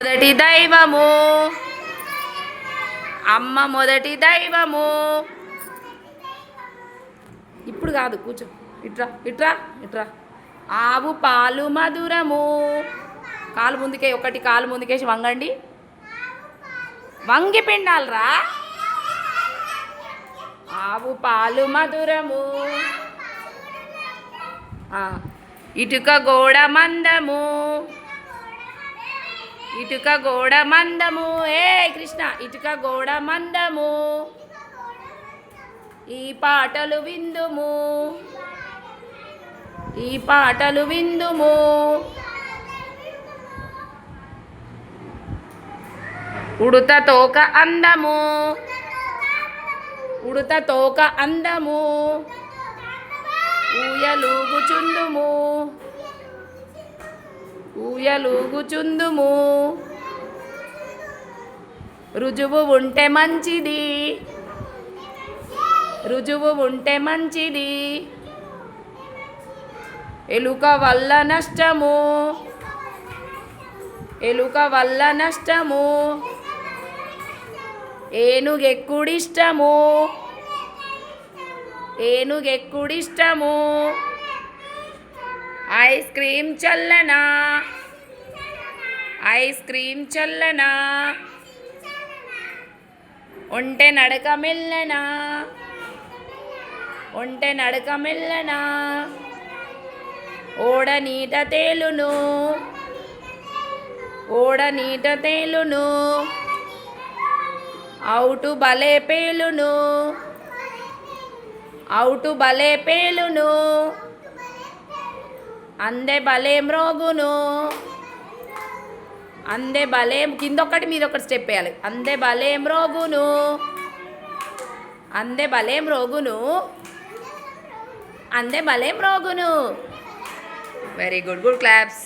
మొదటి దైవము అమ్మ మొదటి దైవము. ఇప్పుడు కాదు, కూర్చో. ఇట్రా ఇట్రా ఇట్రా. ఆవు పాలు మధురము. కాలు ముందుకే, ఒకటి కాలు ముందుకేసి వంగండి. వంగి పిండాలరా. ఆవు పాలు మధురము. ఇటుక గోడ మందము. ఇటుక గోడ మందము. ఏ కృష్ణ, ఇటుక గోడ మందము. ఈ పాటలు విందుము, ఈ పాటలు విందుము. ఉడుత తోక అందము, ఉడుత తోక అందము. ఊయలూగుచుందుము, ఊయలూగుచుందుము. రుజువు ఉంటే మంచిది, రుజువు ఉంటే మంచిది. ఎలుక వల్ల నష్టము, ఎలుక వల్ల నష్టము. ఏనుగెక్కుడిష్టము, ఏనుగెక్కుడిష్టము. ఐస్ క్రీమ్ చల్లనా, ఐస్ క్రీమ్ చల్లనా. ఒంటె నడక మెల్లనా, ఒంటె నడక మెల్లనా. ఓడ నీట తేలును, ఓడ నీట తేలును. అవుటు భలే పేలును, అవుటు భలే పేలును. అందె భలే మ్రోగును, అందె భలే. కిందొక్కటి మీదొకటి స్టెప్ వేయాలి. అందె భలే మ్రోగును, అందె భలే మ్రోగును, అందె భలే మ్రోగును. Very good, good claps.